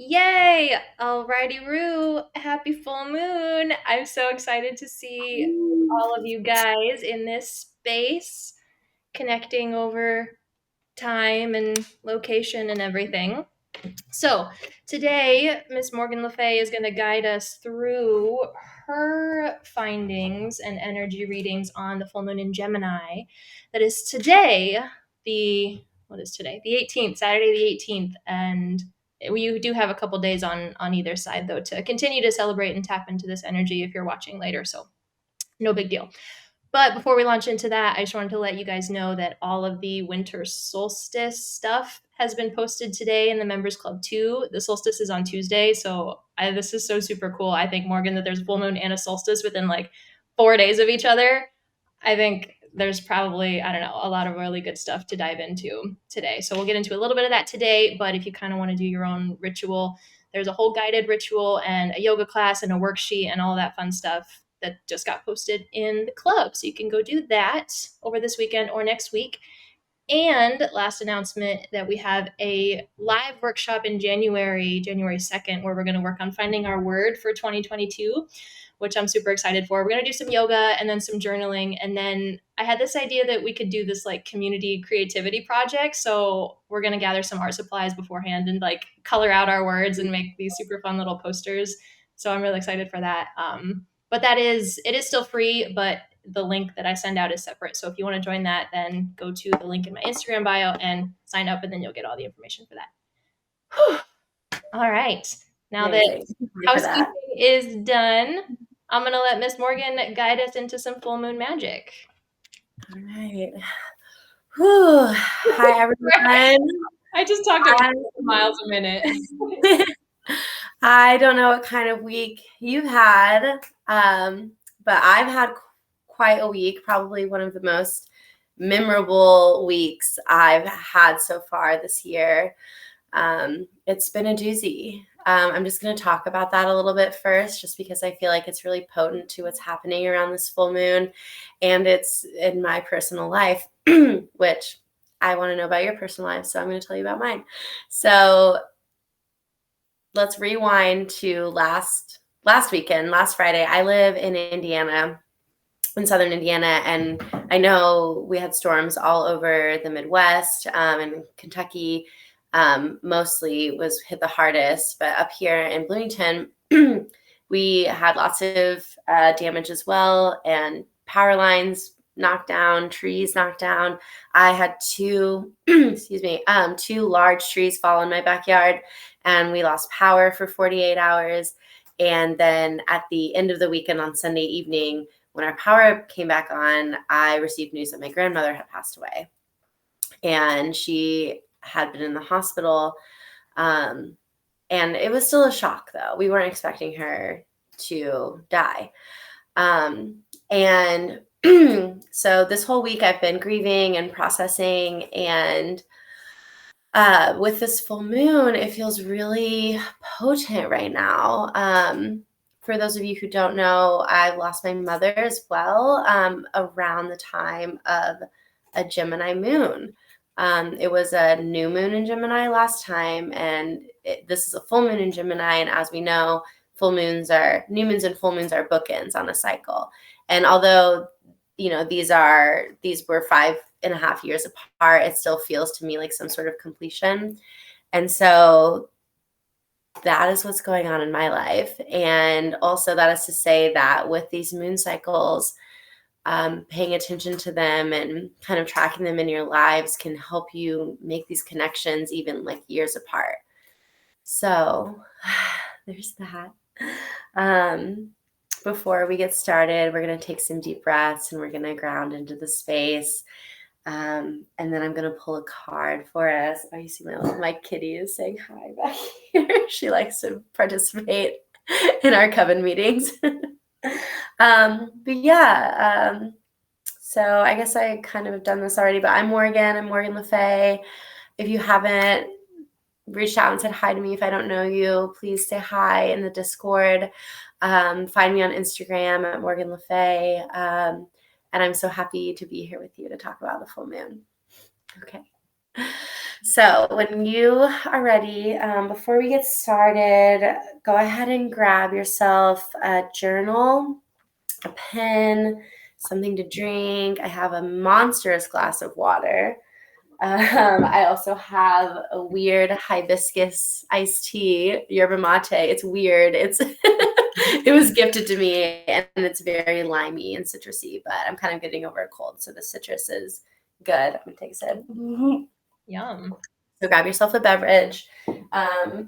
Yay! Alrighty, Roo. Happy full moon. I'm so excited to see all of you guys in this space connecting over time and location and everything. So, today, Miss Morgan Le Fay is going to guide us through her findings and energy readings on the full moon in Gemini. That is today, what is today? The 18th, Saturday the 18th. And we do have a couple days on either side, though, to continue to celebrate and tap into this energy if you're watching later. So, no big deal. But before we launch into that, I just wanted to let you guys know that all of the winter solstice stuff has been posted today in the members club too. The solstice is on Tuesday, so this is so super cool. I think, Morgan, that there's full moon and a solstice within like 4 days of each other. I think there's probably, I don't know, a lot of really good stuff to dive into today. So we'll get into a little bit of that today, but if you kind of want to do your own ritual, there's a whole guided ritual and a yoga class and a worksheet and all that fun stuff that just got posted in the club. So you can go do that over this weekend or next week. And last announcement that we have a live workshop in January 2nd, where we're going to work on finding our word for 2022, which I'm super excited for. We're going to do some yoga and then some journaling. And then I had this idea that we could do this like community creativity project. So we're going to gather some art supplies beforehand and like color out our words and make these super fun little posters. So I'm really excited for that. But it is still free, but the link that I send out is separate. So if you want to join that, then go to the link in my Instagram bio and sign up, and then you'll get all the information for that. Whew. All right. Now that housekeeping is done, I'm going to let Miss Morgan guide us into some full moon magic. All right. Whew. Hi, everyone. I just talked about miles a minute. I don't know what kind of week you've had, but I've had quite a week, probably one of the most memorable weeks I've had so far this year. It's been a doozy. I'm just going to talk about that a little bit first, just because I feel like it's really potent to what's happening around this full moon, and it's in my personal life, which I want to know about your personal life, so I'm going to tell you about mine. So let's rewind to last weekend, last Friday. I live in Indiana, in southern Indiana, and I know we had storms all over the Midwest, and Kentucky mostly was hit the hardest, but up here in Bloomington, we had lots of damage as well, and power lines knocked down, trees knocked down. I had two large trees fall in my backyard, and we lost power for 48 hours. And then at the end of the weekend on Sunday evening, when our power came back on, I received news that my grandmother had passed away, and she had been in the hospital. And it was still a shock, though. We weren't expecting her to die. And so this whole week I've been grieving and processing, and with this full moon, it feels really potent right now. For those of you who don't know, I've lost my mother as well, around the time of a Gemini moon. It was a new moon in Gemini last time, and this is a full moon in Gemini. And as we know, new moons and full moons are bookends on a cycle. And although, these were 5.5 years apart, it still feels to me like some sort of completion. And so that is what's going on in my life. And also that is to say that with these moon cycles, paying attention to them and kind of tracking them in your lives can help you make these connections even like years apart. So there's that. Before we get started, we're going to take some deep breaths and we're going to ground into the space. And then I'm going to pull a card for us. Oh, you see my kitty is saying hi back here. She likes to participate in our coven meetings. But yeah, so I guess I kind of have done this already, but I'm Morgan Le Fay. If you haven't reached out and said hi to me, if I don't know you, please say hi in the Discord. Find me on Instagram at Morgan Le Fay. And I'm so happy to be here with you to talk about the full moon. Okay. So when you are ready, before we get started, go ahead and grab yourself a journal, a pen, something to drink. I have a monstrous glass of water. I also have a weird hibiscus iced tea, yerba mate. It's weird. It was gifted to me, and it's very limey and citrusy, but I'm kind of getting over a cold, so the citrus is good. I'm gonna take a sip. Yum. So grab yourself a beverage. I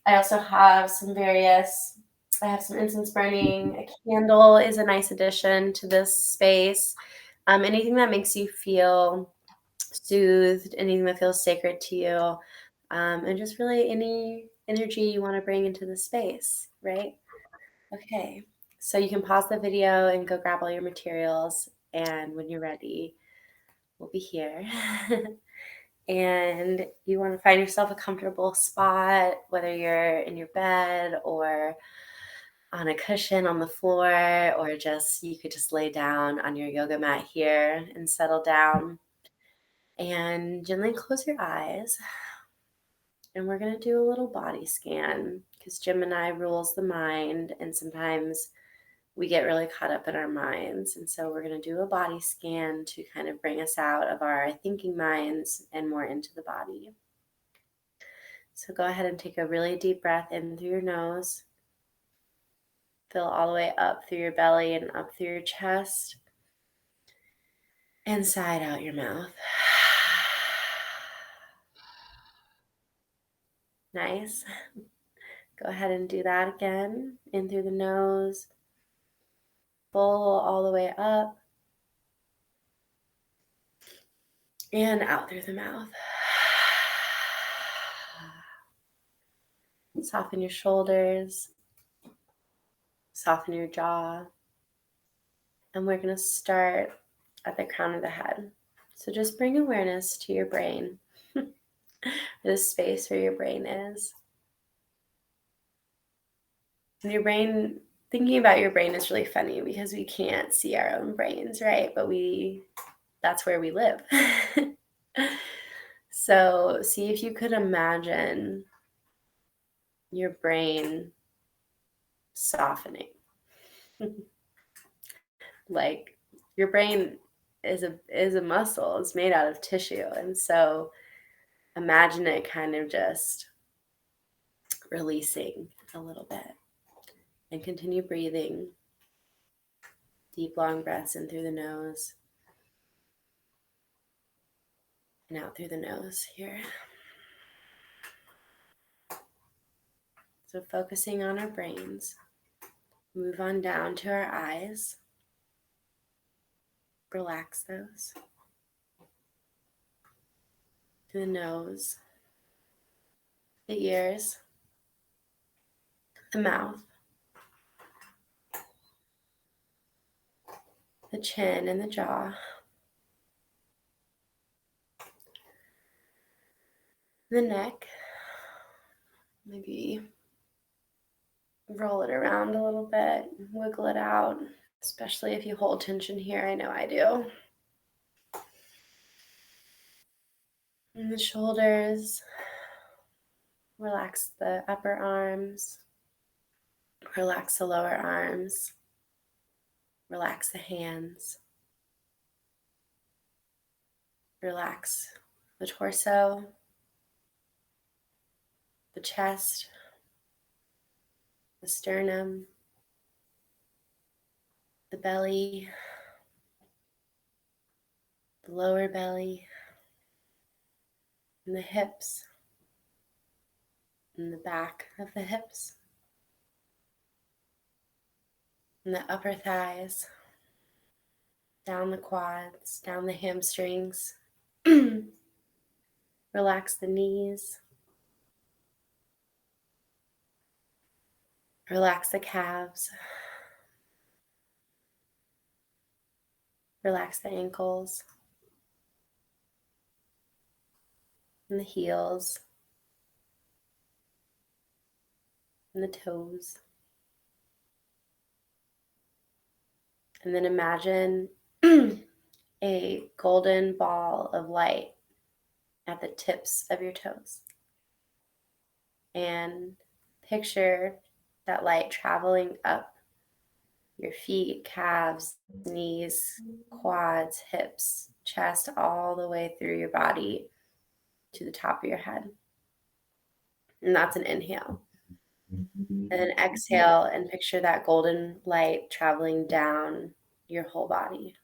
also have I have some incense burning. A candle is a nice addition to this space. Anything that makes you feel soothed, anything that feels sacred to you, and just really any energy you want to bring into the space, right? Okay, so you can pause the video and go grab all your materials, and when you're ready, we'll be here. And you want to find yourself a comfortable spot, whether you're in your bed or on a cushion on the floor, or just you could just lay down on your yoga mat here and settle down. And gently close your eyes. And we're going to do a little body scan because Gemini rules the mind, and sometimes we get really caught up in our minds. And so we're going to do a body scan to kind of bring us out of our thinking minds and more into the body. So go ahead and take a really deep breath in through your nose. Fill all the way up through your belly and up through your chest. And sigh out your mouth. Nice. Go ahead and do that again. In through the nose. Full all the way up. And out through the mouth. Soften your shoulders. Soften your jaw. And we're going to start at the crown of the head. So just bring awareness to your brain, the space where your brain is. And your brain, thinking about your brain is really funny because we can't see our own brains, right? But that's where we live. So see if you could imagine your brain softening. Like your brain is a muscle. It's made out of tissue. And so imagine it kind of just releasing a little bit. And continue breathing. Deep, long breaths in through the nose and out through the nose here. So focusing on our brains. Move on down to our eyes. Relax those. To the nose, the ears, the mouth, the chin and the jaw, the neck. Maybe roll it around a little bit, wiggle it out, especially if you hold tension here. I know I do. And the shoulders. Relax the upper arms. Relax the lower arms. Relax the hands. Relax the torso, the chest, the sternum, the belly, the lower belly, and the hips, and the back of the hips, and the upper thighs, down the quads, down the hamstrings. Relax the knees. Relax the calves. Relax the ankles and the heels and the toes. And then imagine a golden ball of light at the tips of your toes. And picture that light traveling up your feet, calves, knees, quads, hips, chest, all the way through your body to the top of your head. And that's an inhale. And then exhale and picture that golden light traveling down your whole body,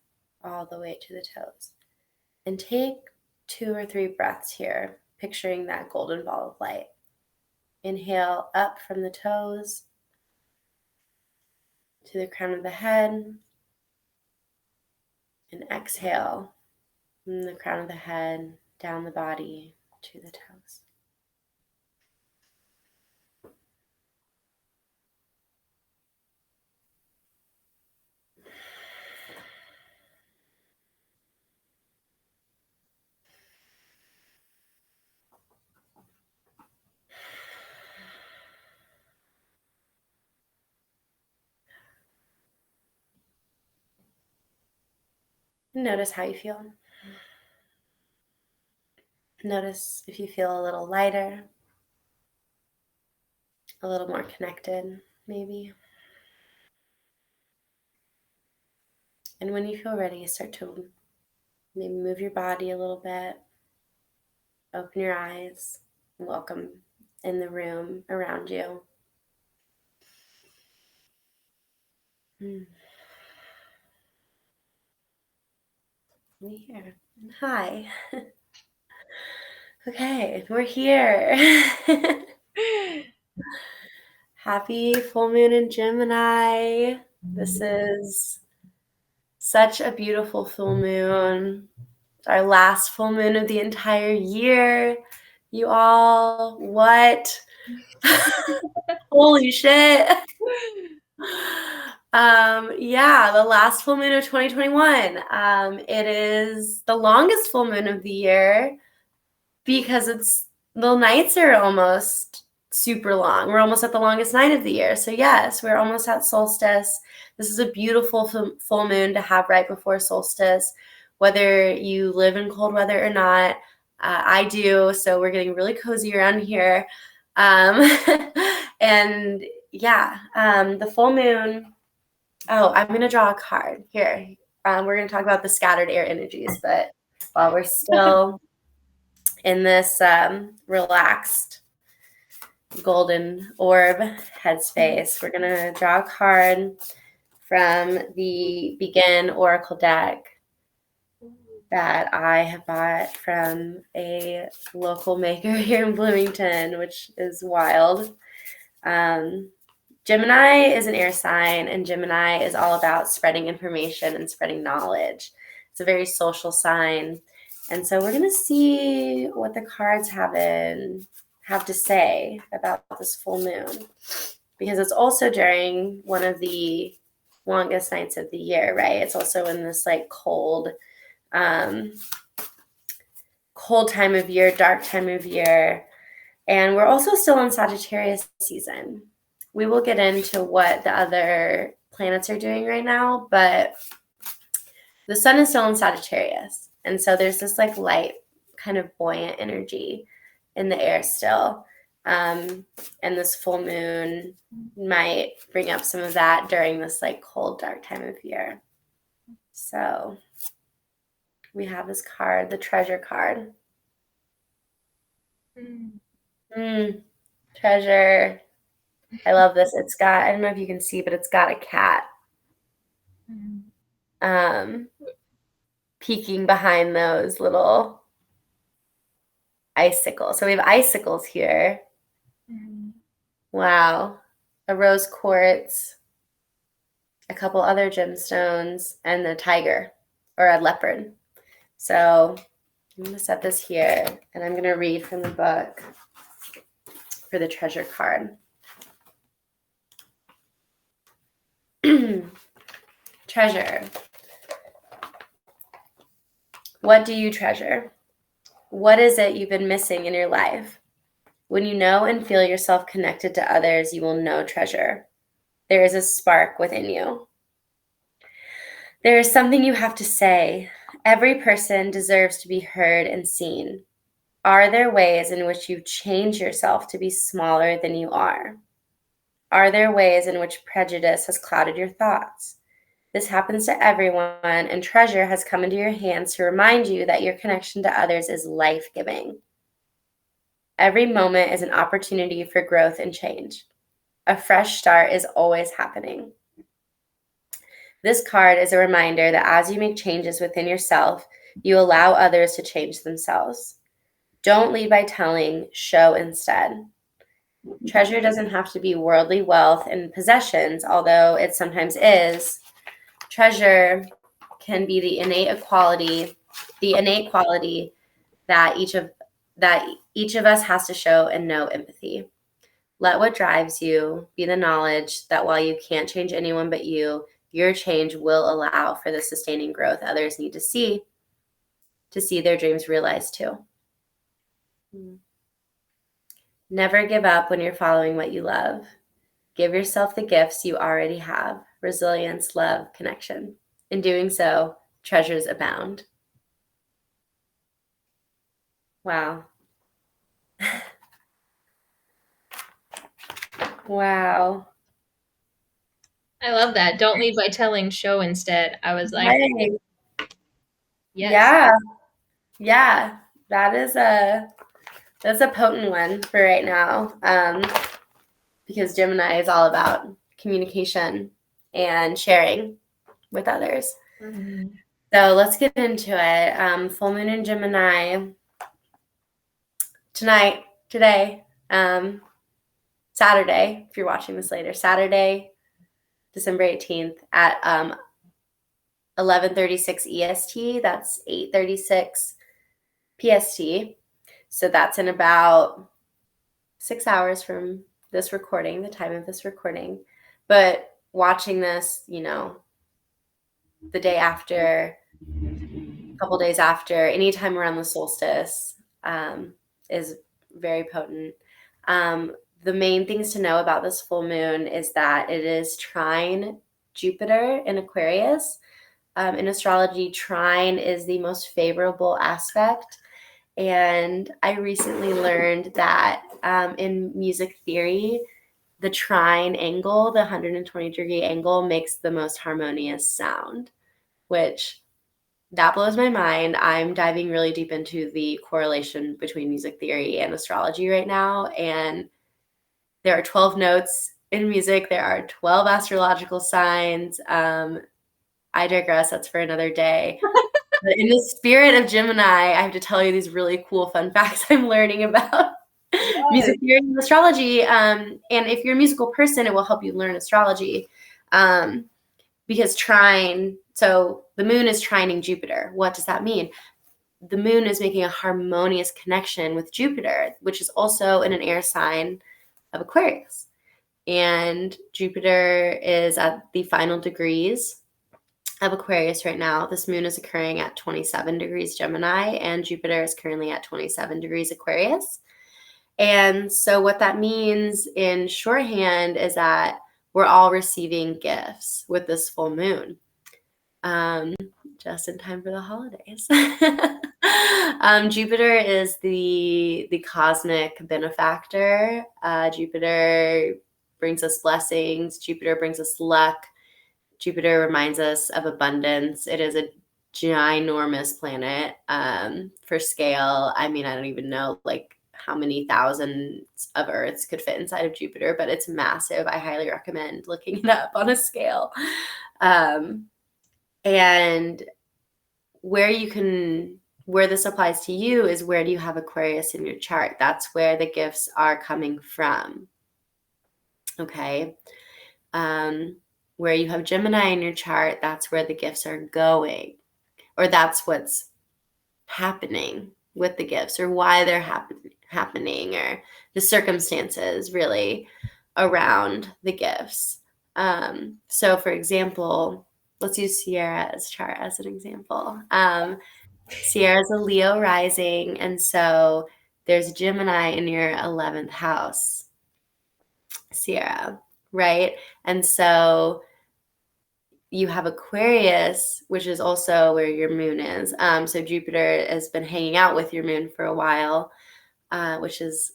all the way to the toes. And take 2 or 3 breaths here, picturing that golden ball of light. Inhale up from the toes to the crown of the head. And exhale from the crown of the head down the body to the toes. Notice how you feel. Notice if you feel a little lighter, a little more connected, maybe. And when you feel ready, start to maybe move your body a little bit, open your eyes, and welcome in the room around you. Me here. Hi. Okay, we're here. Happy full moon in Gemini. This is such a beautiful full moon. Our last full moon of the entire year. You all, what? Holy shit. Yeah, the last full moon of 2021. It is the longest full moon of the year because the nights are almost super long. We're almost at the longest night of the year. So yes, we're almost at solstice. This is a beautiful full moon to have right before solstice, whether you live in cold weather or not. I do, so we're getting really cozy around here. And yeah, the full moon. Oh, I'm going to draw a card here. We're going to talk about the scattered air energies, but while we're still in this relaxed golden orb headspace, we're going to draw a card from the Begin Oracle deck that I have bought from a local maker here in Bloomington, which is wild. Gemini is an air sign, and Gemini is all about spreading information and spreading knowledge. It's a very social sign. And so we're going to see what the cards have to say about this full moon, because it's also during one of the longest nights of the year, right? It's also in this like cold time of year, dark time of year. And we're also still in Sagittarius season. We will get into what the other planets are doing right now, but the sun is still in Sagittarius. And so there's this like light, kind of buoyant energy in the air still. And this full moon might bring up some of that during this like cold, dark time of year. So we have this card, the treasure card. Treasure. I love this. It's got, I don't know if you can see, but it's got a cat peeking behind those little icicles. So we have icicles here. Wow. A rose quartz, a couple other gemstones, and a tiger or a leopard. So I'm going to set this here, and I'm going to read from the book for the treasure card. Treasure. What do you treasure? What is it you've been missing in your life? When you know and feel yourself connected to others, you will know treasure. There is a spark within you. There is something you have to say. Every person deserves to be heard and seen. Are there ways in which you change yourself to be smaller than you are? Are there ways in which prejudice has clouded your thoughts? This happens to everyone, and treasure has come into your hands to remind you that your connection to others is life-giving. Every moment is an opportunity for growth and change. A fresh start is always happening. This card is a reminder that as you make changes within yourself, you allow others to change themselves. Don't lead by telling, show instead. Treasure doesn't have to be worldly wealth and possessions, although it sometimes is. Treasure can be the innate quality that each of us has to show and know empathy. Let what drives you be the knowledge that while you can't change anyone but you, your change will allow for the sustaining growth others need to see their dreams realized too. Never give up when you're following what you love. Give yourself the gifts you already have: resilience, love, connection. In doing so, treasures abound. Wow. Wow. I love that. Don't lead by telling, show instead. I was like, Right. yes. Yeah. Yeah. That's a potent one for right now. Because Gemini is all about communication and sharing with others. Mm-hmm. So let's get into it. Full moon in Gemini today, Saturday, if you're watching this later, Saturday, December 18th at 11:36 EST. That's 8:36 PST. So that's in about 6 hours from this recording, the time of this recording. But watching this, the day after, a couple days after, anytime around the solstice, is very potent. The main things to know about this full moon is that it is trine Jupiter in Aquarius. In astrology, trine is the most favorable aspect. And I recently learned that in music theory, the trine angle, the 120-degree angle, makes the most harmonious sound, which that blows my mind. I'm diving really deep into the correlation between music theory and astrology right now. And there are 12 notes in music. There are 12 astrological signs. I digress. That's for another day. But in the spirit of Gemini, I have to tell you these really cool fun facts I'm learning about Yes. music theory and astrology. And if you're a musical person, it will help you learn astrology. Because so the moon is trining Jupiter. What does that mean? The moon is making a harmonious connection with Jupiter, which is also in an air sign of Aquarius. And Jupiter is at the final degrees of Aquarius right now. This moon is occurring at 27 degrees Gemini, and Jupiter is currently at 27 degrees Aquarius. And so what that means in shorthand is that we're all receiving gifts with this full moon. Just in time for the holidays. Jupiter is the cosmic benefactor. Jupiter brings us blessings. Jupiter brings us luck. Jupiter reminds us of abundance. It is a ginormous planet for scale. I mean, I don't even know how many thousands of Earths could fit inside of Jupiter, but it's massive. I highly recommend looking it up on a scale. And where this applies to you is, where do you have Aquarius in your chart? That's where the gifts are coming from. Okay. Where you have Gemini in your chart, that's where the gifts are going, or that's what's happening with the gifts, or why they're happening, or the circumstances really around the gifts. So for example, let's use Sierra's chart as an example. Sierra's a Leo rising, and so there's Gemini in your 11th house, Sierra, right? And so you have Aquarius, which is also where your moon is. So Jupiter has been hanging out with your moon for a while, which is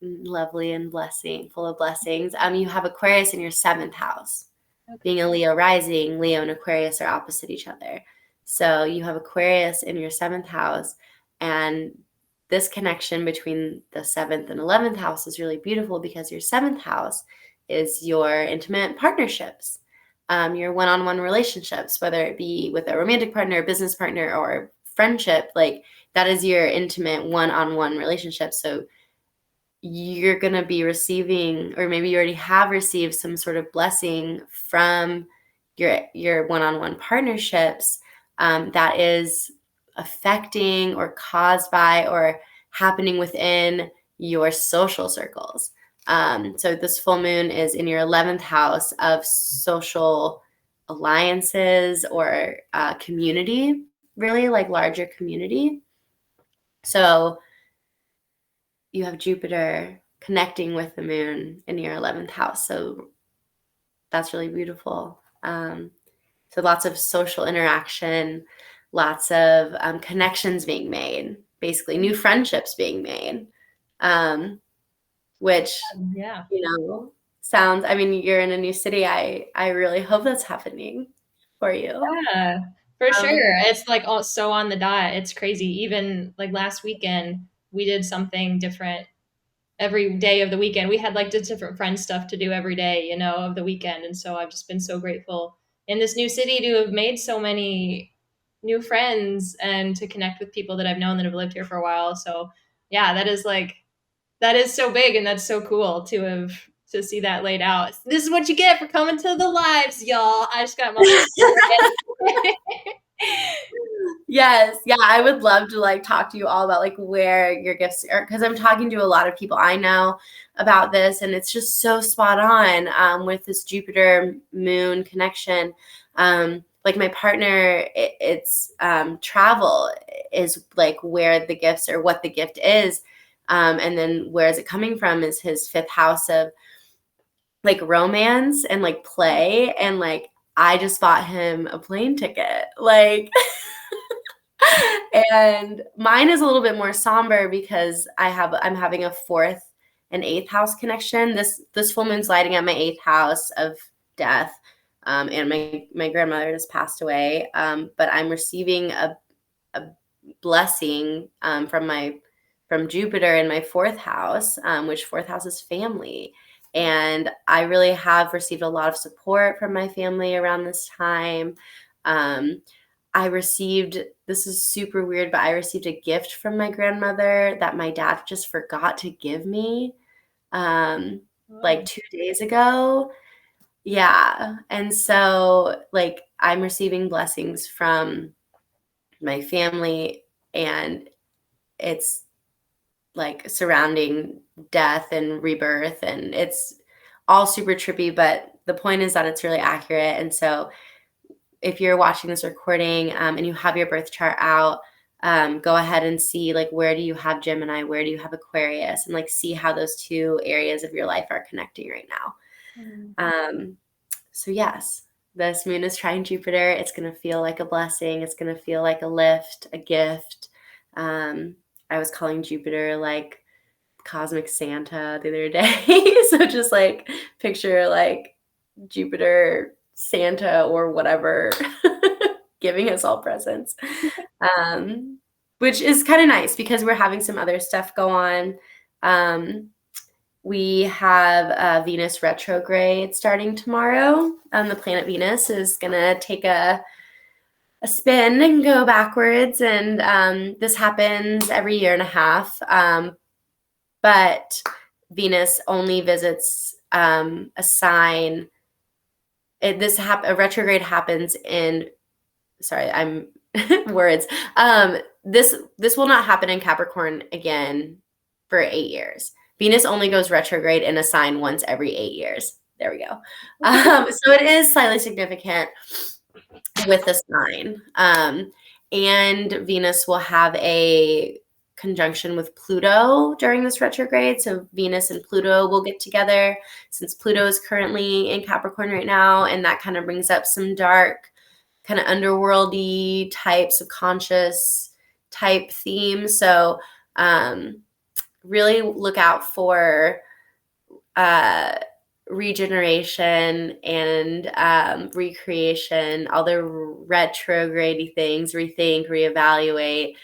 lovely and full of blessings. You have Aquarius in your 7th house. Being a Leo rising, Leo and Aquarius are opposite each other. So you have Aquarius in your 7th house, and this connection between the 7th and 11th house is really beautiful because your 7th house is your intimate partnerships, your one-on-one relationships, whether it be with a romantic partner, a business partner, or friendship. Like, that is your intimate one-on-one relationship. So you're going to be receiving, or maybe you already have received, some sort of blessing from your one-on-one partnerships that is affecting or caused by or happening within your social circles. So this full moon is in your 11th house of social alliances or community, really like larger community. So you have Jupiter connecting with the moon in your 11th house. So that's really beautiful. So lots of social interaction, lots of connections being made, basically new friendships being made, which, Yeah. sounds, I mean, you're in a new city. I really hope that's happening for you. Yeah, for Um, sure. It's like all so on the dot. It's crazy. Even like last weekend, we did something different every day of the weekend. We had like just different friend stuff to do every day, of the weekend. And so I've just been so grateful in this new city to have made so many new friends and to connect with people that I've known that have lived here for a while. So yeah, that is so big and that's so cool to see that laid out. This is what you get for coming to the lives, y'all. I just got my Yes, yeah, I would love to like talk to you all about like where your gifts are, because I'm talking to a lot of people I know about this, and it's just so spot on with this Jupiter Moon connection. Like my partner, it's travel is like where the gifts, or what the gift is, and then where is it coming from is his 5th house of like romance and like play, and like I just bought him a plane ticket, like. And mine is a little bit more somber because I'm having a 4th and 8th house connection. This full moon's lighting at my 8th house of death, and my grandmother has passed away. But I'm receiving a blessing from Jupiter in my 4th house, which 4th house is family. And I really have received a lot of support from my family around this time. I received, this is super weird, but I received a gift from my grandmother that my dad just forgot to give me like 2 days ago. Yeah. And so like I'm receiving blessings from my family, and it's like surrounding death and rebirth, and it's all super trippy, but the point is that it's really accurate. And so if you're watching this recording and you have your birth chart out, go ahead and see like where do you have Gemini, where do you have Aquarius, and like see how those 2 areas of your life are connecting right now. So yes, this moon is trine Jupiter. It's going to feel like a blessing. It's going to feel like a lift, a gift. I was calling Jupiter like cosmic Santa the other day. So just like picture like Jupiter Santa or whatever giving us all presents, which is kind of nice because we're having some other stuff go on. We have Venus retrograde starting tomorrow. The planet Venus is going to take a spin and go backwards, and this happens every year and a half. But Venus only visits a sign. A retrograde happens in, sorry, I'm words. This will not happen in Capricorn again for 8 years. Venus only goes retrograde in a sign once every 8 years. There we go. So it is slightly significant with the sign. And Venus will have a conjunction with Pluto during this retrograde. So Venus and Pluto will get together since Pluto is currently in Capricorn right now. And that kind of brings up some dark, kind of underworldy types of conscious type themes. So really look out for regeneration and recreation, all the retrograde things, rethink, reevaluate.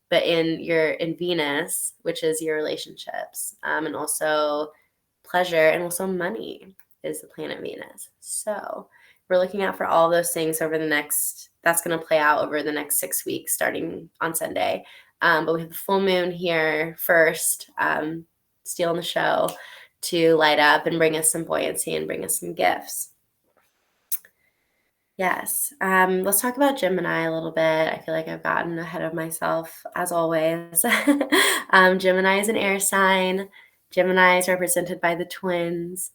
But in Venus, which is your relationships, and also pleasure, and also money is the planet Venus. So we're looking out for all those things over that's going to play out over the next 6 weeks, starting on Sunday. But we have the full moon here first, stealing the show, to light up and bring us some buoyancy and bring us some gifts. Yes. Let's talk about Gemini a little bit. I feel like I've gotten ahead of myself, as always. Gemini is an air sign. Gemini is represented by the twins.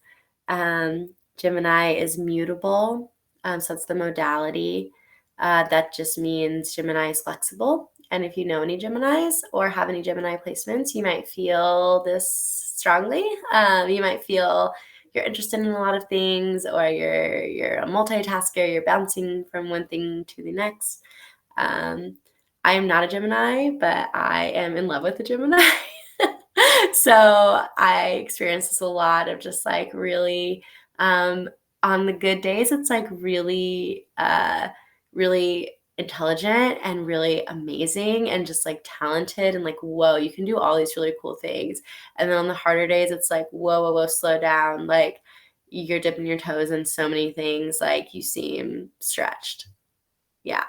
Gemini is mutable. So it's the modality. That just means Gemini is flexible. And if you know any Geminis or have any Gemini placements, you might feel this strongly. You might feel you're interested in a lot of things, or you're a multitasker, you're bouncing from one thing to the next. I am not a Gemini, but I am in love with a Gemini. So I experience this a lot of just like really, on the good days, it's like really, really intelligent and really amazing and just like talented and like, whoa, you can do all these really cool things. And then on the harder days, it's like, whoa, slow down. Like you're dipping your toes in so many things. Like you seem stretched. Yeah.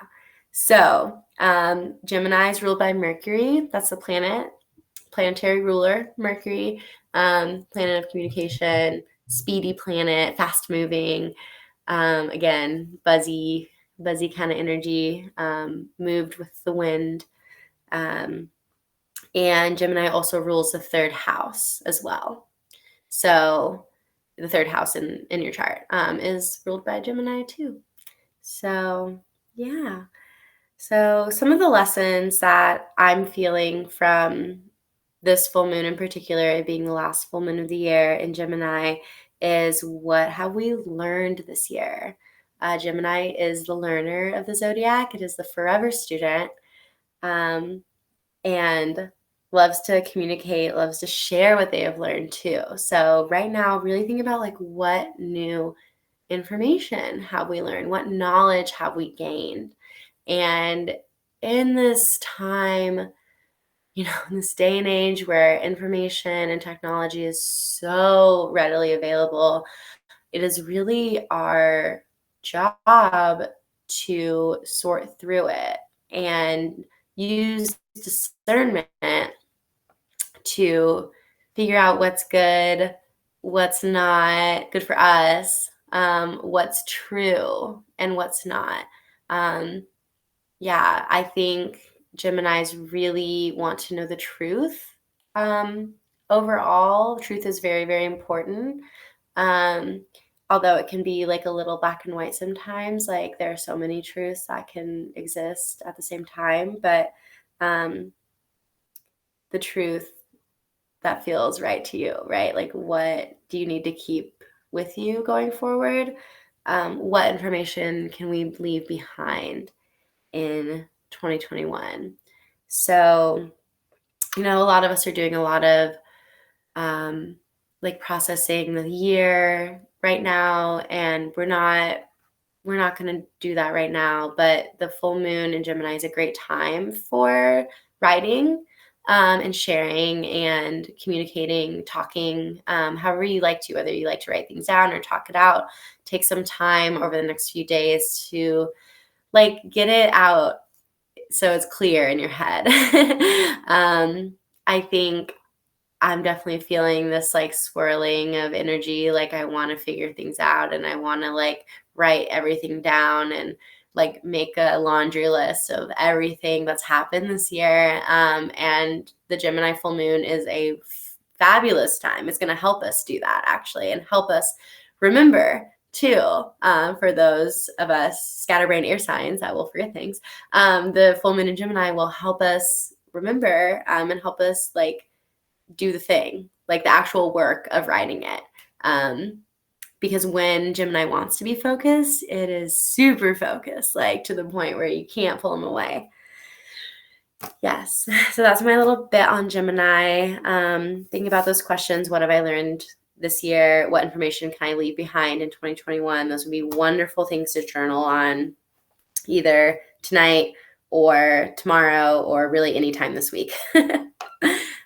So Gemini is ruled by Mercury. That's the planetary ruler, Mercury, planet of communication, speedy planet, fast moving. Again, buzzy kind of energy, moved with the wind. And Gemini also rules the third house as well. So the third house in your chart is ruled by Gemini too. So yeah. So some of the lessons that I'm feeling from this full moon in particular, it being the last full moon of the year in Gemini, is what have we learned this year? Gemini is the learner of the zodiac. It is the forever student, and loves to communicate, loves to share what they have learned too. So right now, really think about like what new information have we learned? What knowledge have we gained? And in this time, in this day and age where information and technology is so readily available, it is really our job to sort through it and use discernment to figure out what's good, what's not good for us, what's true and what's not. Yeah, I think Geminis really want to know the truth. Overall, truth is very, very important. Although it can be like a little black and white sometimes, like there are so many truths that can exist at the same time, but the truth that feels right to you, right? Like what do you need to keep with you going forward? What information can we leave behind in 2021? So, a lot of us are doing a lot of like processing the year right now, and we're not going to do that right now, but the full moon in Gemini is a great time for writing and sharing and communicating, talking, however you like to, whether you like to write things down or talk it out. Take some time over the next few days to like get it out so it's clear in your head. I think I'm definitely feeling this like swirling of energy. Like I want to figure things out and I want to like write everything down and like make a laundry list of everything that's happened this year. And the Gemini full moon is a fabulous time. It's going to help us do that actually and help us remember too, for those of us scatterbrained air signs that will forget things. The full moon in Gemini will help us remember and help us like do the thing, like the actual work of writing it. Because when Gemini wants to be focused, it is super focused, like to the point where you can't pull them away. Yes. So that's my little bit on Gemini. Thinking about those questions. What have I learned this year? What information can I leave behind in 2021? Those would be wonderful things to journal on either tonight or tomorrow or really anytime this week.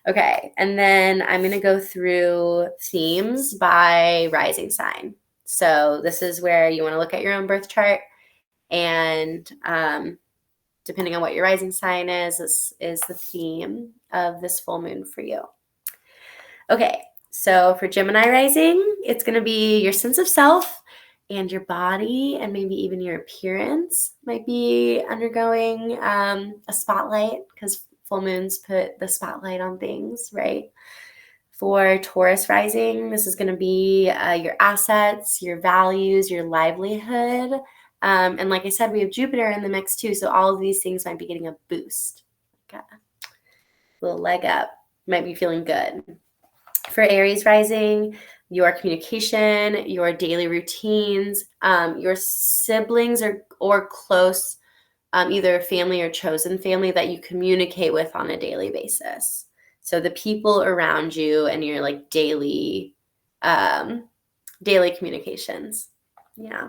Okay. And then I'm going to go through themes by rising sign. So this is where you want to look at your own birth chart, and depending on what your rising sign is, this is the theme of this full moon for you. Okay, so for Gemini rising, it's going to be your sense of self and your body, and maybe even your appearance might be undergoing a spotlight, because full moons put the spotlight on things, right? For Taurus rising, this is going to be your assets, your values, your livelihood. And like I said, we have Jupiter in the mix too. So all of these things might be getting a boost, like a little leg up. Might be feeling good. For Aries rising, your communication, your daily routines, your siblings or close, either family or chosen family that you communicate with on a daily basis. So the people around you and your like daily communications. Yeah.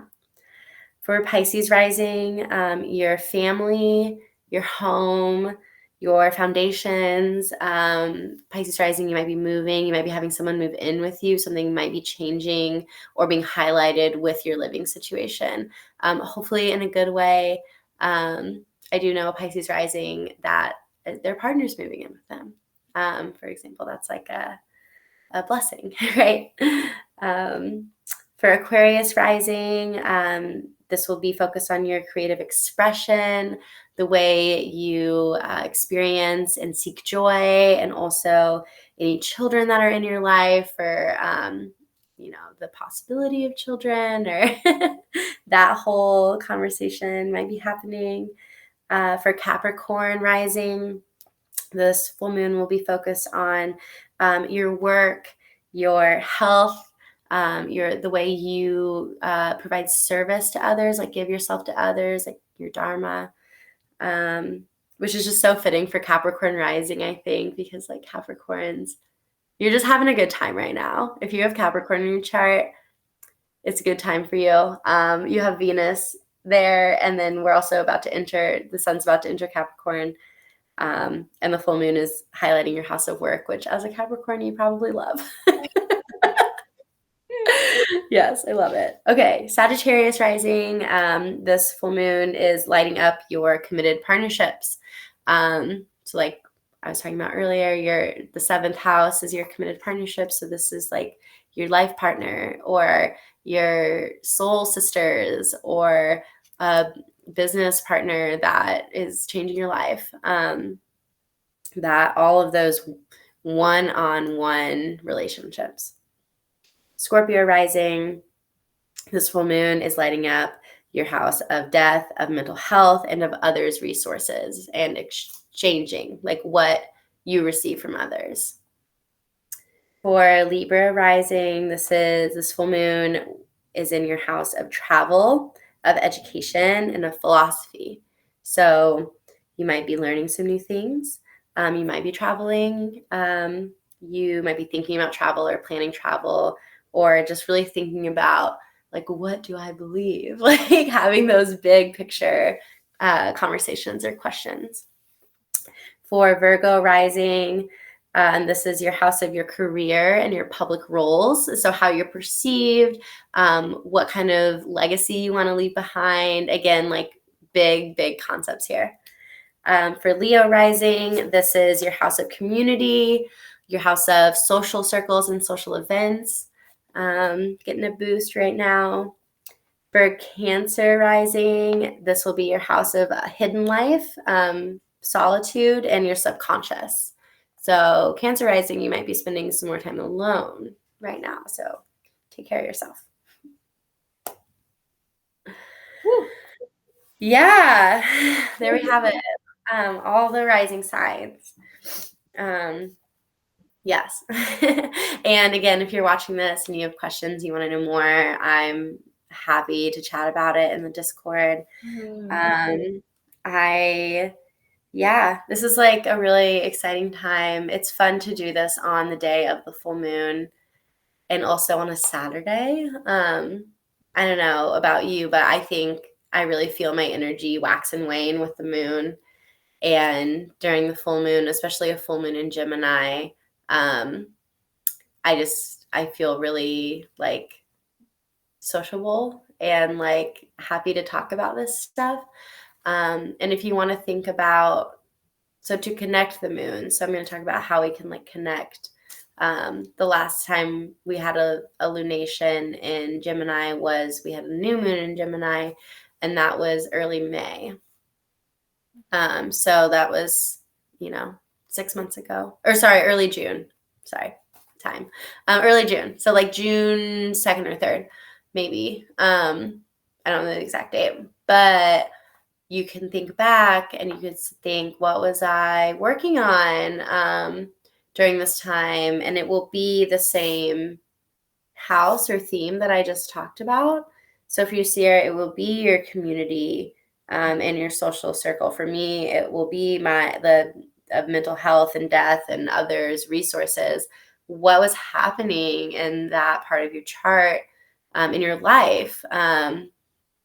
For Pisces rising, your family, your home, your foundations. Pisces rising, you might be moving, you might be having someone move in with you, something might be changing or being highlighted with your living situation, hopefully in a good way. I do know a Pisces rising that their partner's moving in with them. For example, that's like a blessing, right? For Aquarius rising, this will be focused on your creative expression, the way you experience and seek joy, and also any children that are in your life, or the possibility of children, or that whole conversation might be happening. For Capricorn rising, this full moon will be focused on your work, your health, the way you provide service to others, like give yourself to others, like your dharma, which is just so fitting for Capricorn rising, I think, because like Capricorns, you're just having a good time right now. If you have Capricorn in your chart, it's a good time for you. You have Venus there, and then we're also about to enter, the sun's about to enter Capricorn. And the full moon is highlighting your house of work, which as a Capricorn, you probably love. Yes, I love it. Okay, Sagittarius rising. This full moon is lighting up your committed partnerships. So like I was talking about earlier, the 7th house is your committed partnership. So this is like your life partner or your soul sisters or a business partner that is changing your life. That all of those one-on-one relationships. Scorpio rising, this full moon is lighting up your house of death, of mental health, and of others' resources, and exchanging like what you receive from others. For Libra rising, this full moon is in your house of travel, of education, and of philosophy. So you might be learning some new things. You might be traveling. You might be thinking about travel or planning travel, or just really thinking about like, what do I believe? Like having those big picture conversations or questions. For Virgo rising, and this is your house of your career and your public roles. So how you're perceived, what kind of legacy you want to leave behind. Again, like big concepts here. For Leo rising, this is your house of community, your house of social circles and social events. Getting a boost right now. For Cancer rising, this will be your house of hidden life, solitude, and your subconscious. So Cancer rising, you might be spending some more time alone right now. So take care of yourself. Woo. Yeah, there we have it. All the rising signs. Yes. And again, if you're watching this and you have questions, you want to know more, I'm happy to chat about it in the Discord. Um, I, yeah, this is like a really exciting time. It's fun to do this on the day of the full moon and also on a Saturday. I don't know about you, but I think I really feel my energy wax and wane with the moon. And during the full moon, especially a full moon in Gemini, um, I feel really like sociable and like happy to talk about this stuff. And if you want to think about, so to connect the moon, so I'm going to talk about how we can like connect. The last time we had a lunation in Gemini was we had a new moon in Gemini, and that was early May. So that was, 6 months ago, or sorry, early June. Sorry, time. Early June. So like June 2nd or 3rd, maybe. I don't know the exact date, but you can think back and you could think, what was I working on during this time? And it will be the same house or theme that I just talked about. So for you, Sierra, it will be your community and your social circle. For me, it will be the of mental health and death and others resources. What was happening in that part of your chart in your life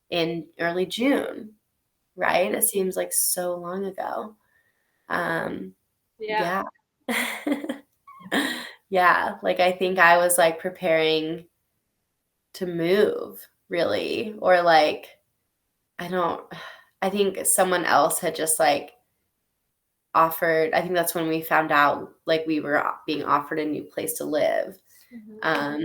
in early June, right? It seems like so long ago. Yeah. Yeah. Yeah, like I think I was like preparing to move, really, or like I think someone else had just like offered. I think that's when we found out like we were being offered a new place to live.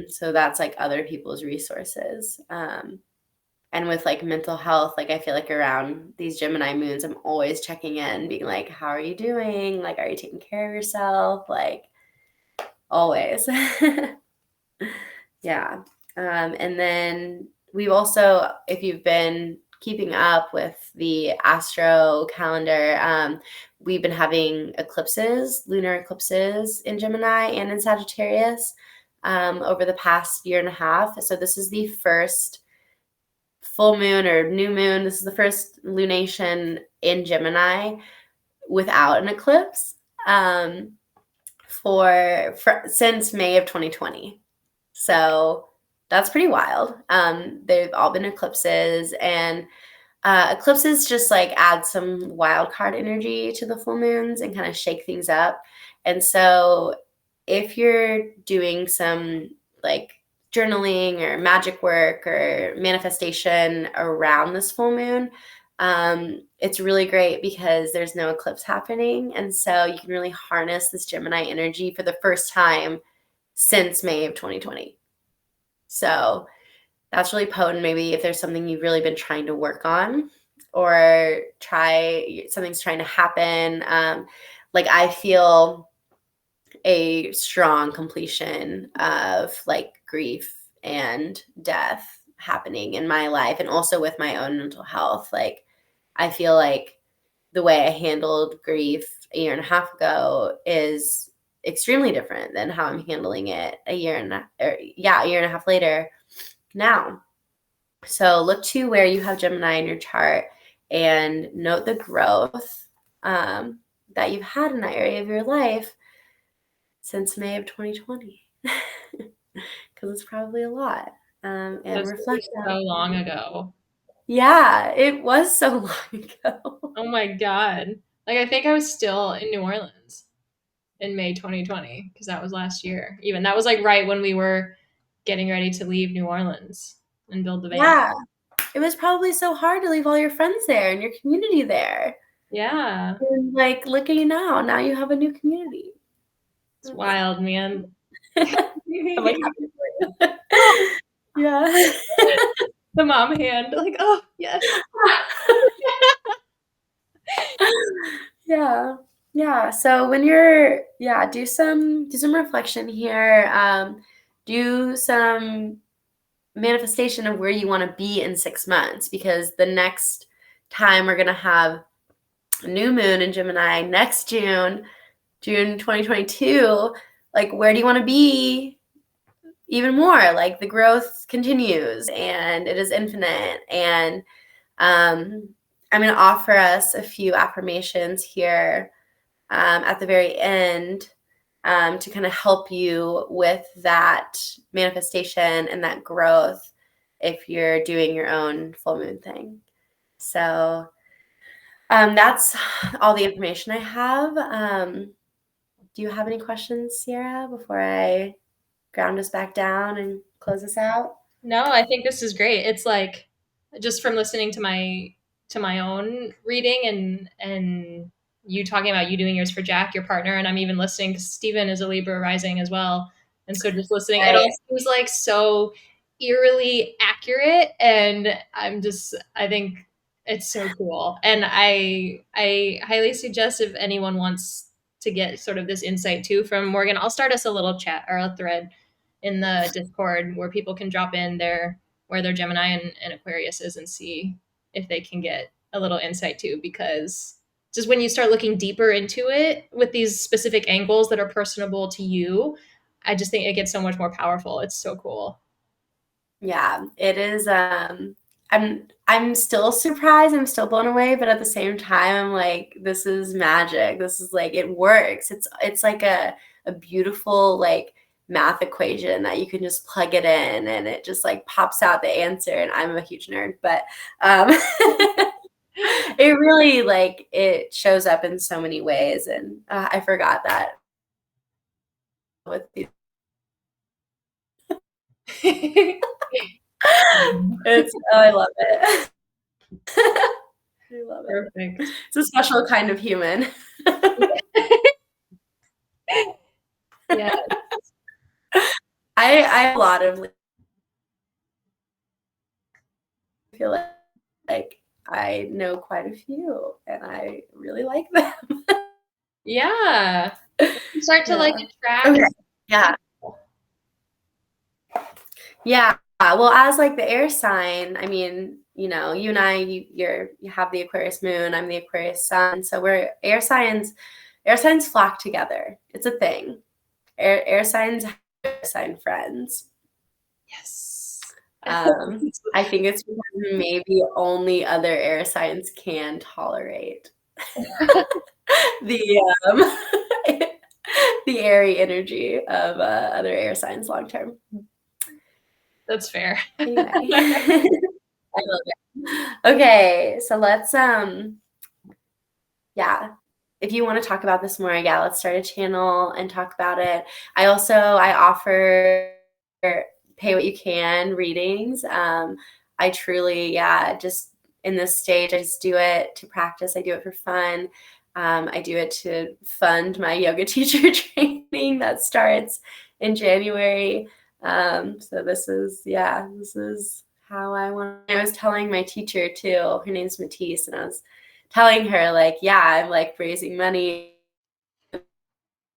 So that's like other people's resources. And with like mental health, like I feel like around these Gemini moons, I'm always checking in, being like, how are you doing? Like, are you taking care of yourself? Like, always. Yeah. And then we've also, if you've been keeping up with the astro calendar, we've been having eclipses, lunar eclipses in Gemini and in Sagittarius over the past year and a half. So this is the first full moon or new moon. This is the first lunation in Gemini without an eclipse for since May of 2020. So that's pretty wild. They've all been eclipses, and eclipses just like add some wild card energy to the full moons and kind of shake things up. And so if you're doing some like journaling or magic work or manifestation around this full moon, it's really great because there's no eclipse happening. And so you can really harness this Gemini energy for the first time since May of 2020. So that's really potent. Maybe if there's something you've really been trying to work on or something's trying to happen. Like I feel a strong completion of like grief and death happening in my life and also with my own mental health. Like I feel like the way I handled grief a year and a half ago is extremely different than how I'm handling it a year and a half later now. So look to where you have Gemini in your chart and note the growth that you've had in that area of your life since May of 2020, because it's probably a lot. And That's reflect so on. long ago. Yeah, it was so long ago. Oh my God. Like, I think I was still in New Orleans in May 2020 because that was last year. Even that was like right when we were getting ready to leave New Orleans and build the van. Yeah, it was probably so hard to leave all your friends there and your community there. Yeah. And like, look at you now. Now you have a new community. It's wild, man. I'm like happy for you. Oh, Yeah. the mom hand. Like, oh, yes. Yeah. Yeah. So when you're, yeah, do some reflection here. Do some manifestation of where you want to be in 6 months, because the next time we're gonna have new moon in Gemini next June, June 2022, like where do you want to be even more? Like the growth continues and it is infinite. And I'm going to offer us a few affirmations here at the very end to kind of help you with that manifestation and that growth if you're doing your own full moon thing. So that's all the information I have. Do you have any questions, Sierra, before I ground us back down and close us out? No, I think this is great. It's like just from listening to my own reading and you talking about you doing yours for Jack, your partner, and I'm even listening because Stephen is a Libra rising as well. And so just listening, it all Right. seems like so eerily accurate. And I think it's so cool. And I highly suggest if anyone wants to get sort of this insight too from Morgan, I'll start us a little chat or a thread in the Discord where people can drop in where their Gemini and Aquarius is and see if they can get a little insight too. Because just when you start looking deeper into it with these specific angles that are personable to you, I just think it gets so much more powerful. It's so cool. Yeah, it is. I'm still surprised. I'm still blown away, but at the same time, I'm like, this is magic. This is like it works. It's like a beautiful like math equation that you can just plug it in and it just like pops out the answer. And I'm a huge nerd, but it really like it shows up in so many ways. And I forgot that with the it's I love it. I love it. Perfect. It's a special kind of human. Yeah. I have a lot of I feel like I know quite a few and I really like them. Yeah. You start to like Yeah. attract Okay. Yeah. Yeah. Well, as like the air sign, I mean, you and I, you have the Aquarius moon, I'm the Aquarius sun. So we're air signs flock together. It's a thing. Air signs have air sign friends. yes. I think it's because maybe only other air signs can tolerate the the airy energy of other air signs long term. That's fair. Anyway, I love it. Okay, so let's yeah. If you want to talk about this more, yeah, let's start a channel and talk about it. I offer pay what you can readings. I truly, yeah, just in this stage, I just do it to practice. I do it for fun. I do it to fund my yoga teacher training that starts in January. So this is how I want. I was telling my teacher too. Her name's Matisse, and I was telling her like, yeah, I'm like raising money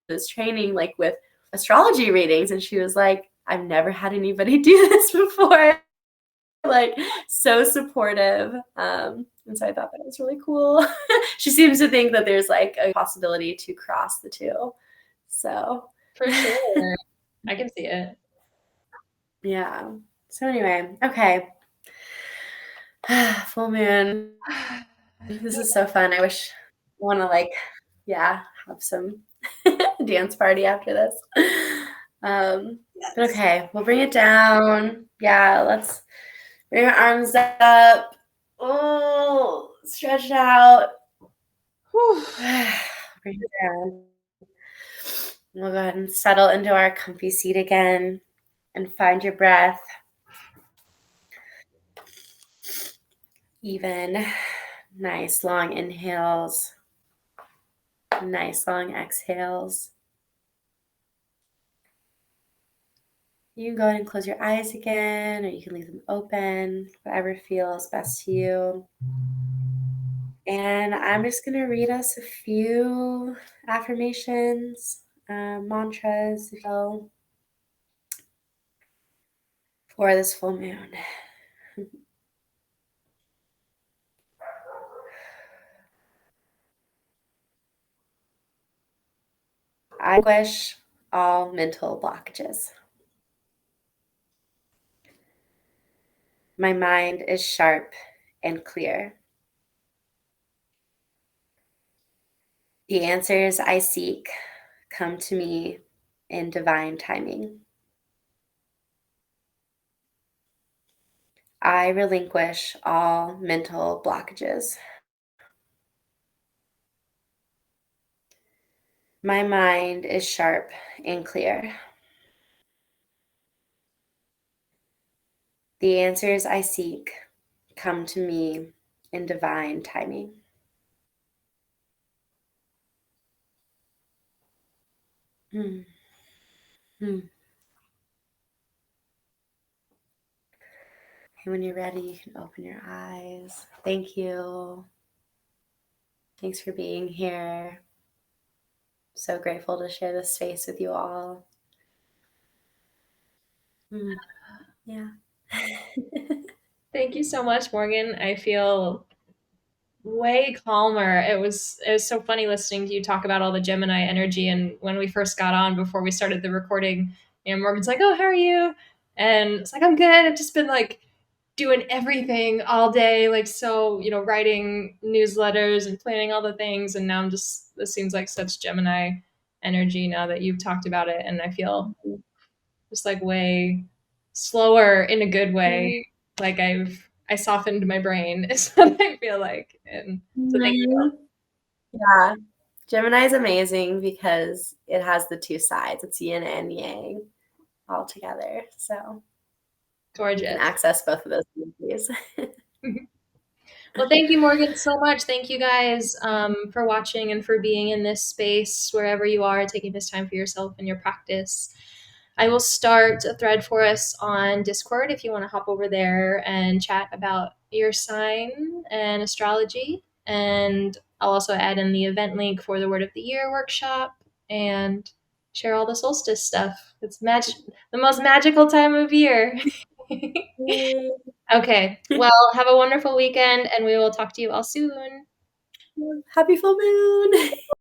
this training like with astrology readings, and she was like, I've never had anybody do this before. Like so supportive. And so I thought that was really cool. She seems to think that there's like a possibility to cross the two. So For sure. I can see it. yeah. So anyway, okay. Full moon. This is so fun. I wish I want to like, yeah, have some dance party after this. But okay, we'll bring it down. Yeah, let's bring our arms up. Oh, stretch it out. Whew. Bring it down. We'll go ahead and settle into our comfy seat again and find your breath. Even nice long inhales, nice long exhales. You can go ahead and close your eyes again, or you can leave them open, whatever feels best to you. And I'm just going to read us a few affirmations, mantras, if you will, for this full moon. I wish all mental blockages. My mind is sharp and clear. The answers I seek come to me in divine timing. I relinquish all mental blockages. My mind is sharp and clear. The answers I seek come to me in divine timing. Mm. Mm. And when you're ready, you can open your eyes. Thank you. Thanks for being here. So grateful to share this space with you all. Mm. Yeah. Thank you so much, Morgan. I feel way calmer. It was so funny listening to you talk about all the Gemini energy. And when we first got on before we started the recording, Morgan's like, "Oh, how are you?" And it's like, "I'm good. I've just been like doing everything all day, like so, writing newsletters and planning all the things. And now I'm just this seems like such Gemini energy now that you've talked about it, and I feel just like way slower in a good way. Like I softened my brain is what I feel like. And so thank you. Mhm. Yeah. Gemini is amazing because it has the two sides. It's yin and yang all together. So you can Gorgeous. access both of those energies. Well, thank you, Morgan, so much. Thank you guys for watching and for being in this space wherever you are, taking this time for yourself and your practice. I will start a thread for us on Discord if you want to hop over there and chat about your sign and astrology. And I'll also add in the event link for the Word of the Year workshop and share all the solstice stuff. It's the most magical time of year. Okay. Well, have a wonderful weekend, and we will talk to you all soon. Happy full moon.